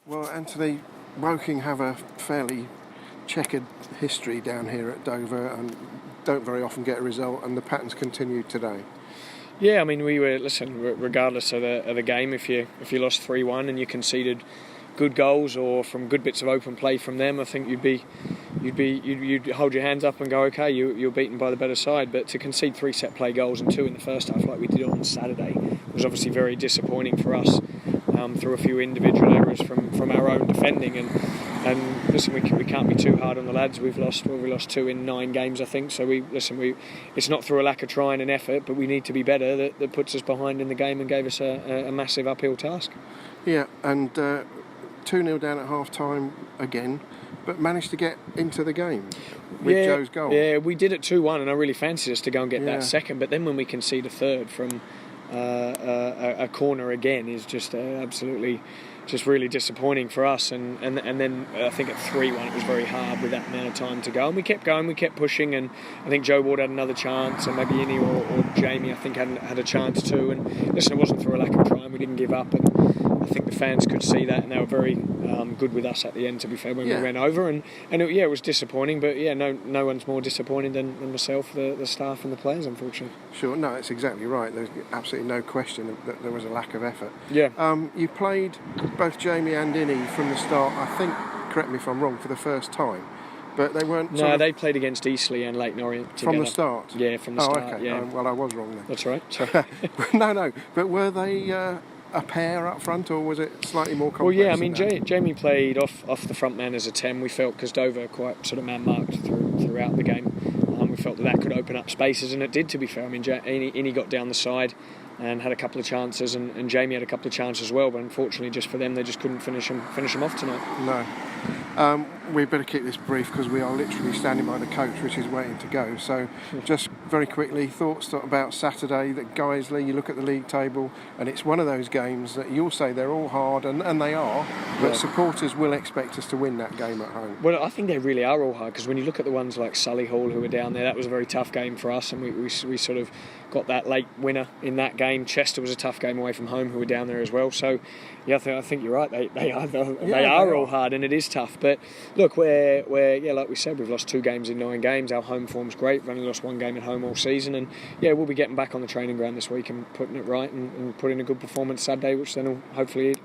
Well, Anthony, Woking have a fairly checkered history down here at Dover and don't very often get a result, and the pattern's continued today. Yeah, I mean, regardless of the game, if you lost 3-1 and you conceded good goals or from good bits of open play from them, I think you'd hold your hands up and go, okay, you're beaten by the better side. But to concede 3 set play goals and 2 in the first half, like we did on Saturday, was obviously very disappointing for us. Through a few individual errors from our own defending, and listen, we can't be too hard on the lads. We lost 2 in 9 games, I think. So it's not through a lack of trying and effort, but we need to be better. That puts us behind in the game and gave us a massive uphill task. Yeah, and 2-0 down at half time again, but managed to get into the game with Joe's goal. Yeah, we did at 2-1, and I really fancied us to go and get that second. But then when we concede a third from a corner again is just absolutely just really disappointing for us, and then I think at 3-1 it was very hard with that amount of time to go, and we kept going, we kept pushing, and I think Joe Ward had another chance, and maybe Innie or Jamie I think had a chance too, and listen, it wasn't through a lack of trying, we didn't give up, and I think the fans could see that, and they were very good with us at the end, to be fair, when we ran over, and it was disappointing, but no one's more disappointed than myself, the staff and the players, unfortunately. Sure, no, that's exactly right. There's absolutely no question that there was a lack of effort. Yeah. You played both Jamie and Innie from the start, I think, correct me if I'm wrong, for the first time, but they weren't... No, they played against Eastleigh and Leyton Orient together. From the start? Yeah, from the start, okay. yeah. Well, I was wrong then. That's right, sorry. No, but were they... a pair up front, or was it slightly more complex? Well, yeah, I mean, Jamie played off the front man as a 10. We felt, because Dover quite sort of man-marked throughout the game, we felt that could open up spaces, and it did, to be fair. I mean, Innie got down the side and had a couple of chances, and Jamie had a couple of chances as well, but unfortunately just for them, they just couldn't finish them off tonight. No. We better keep this brief because we are literally standing by the coach, which is waiting to go. So just very quickly, thoughts about Saturday, that Guiseley, you look at the league table, and it's one of those games that you'll say they're all hard, and they are, but supporters will expect us to win that game at home. Well, I think they really are all hard, because when you look at the ones like Solihull who were down there, that was a very tough game for us, and we sort of got that late winner in that game. Chester was a tough game away from home, who were down there as well. So, yeah, I think you're right. They are all hard, and it is tough. But look, we're like we said, we've lost 2 games in 9 games. Our home form's great. We've only lost 1 game at home all season, and we'll be getting back on the training ground this week and putting it right and putting a good performance Saturday, which then will hopefully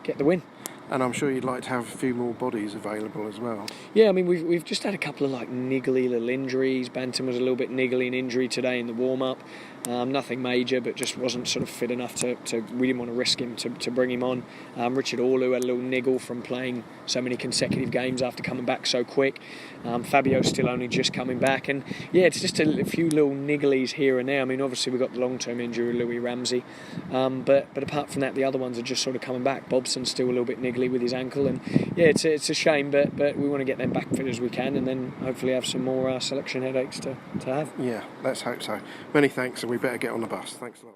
get the win. And I'm sure you'd like to have a few more bodies available as well. Yeah, I mean, we've just had a couple of niggly little injuries. Bantam was a little bit niggly in injury today in the warm-up. Nothing major, but just wasn't sort of fit enough to we didn't want to risk him to bring him on. Richard Orlu had a little niggle from playing so many consecutive games after coming back so quick. Fabio's still only just coming back, and it's just a few little nigglies here and there. I mean, obviously we've got the long-term injury of Louis Ramsey, but apart from that, the other ones are just sort of coming back. Bobson's still a little bit niggly with his ankle, and it's a shame, but we want to get them back fit as we can, and then hopefully have some more selection headaches to have. Yeah, let's hope so. Many thanks, and we better get on the bus. Thanks a lot.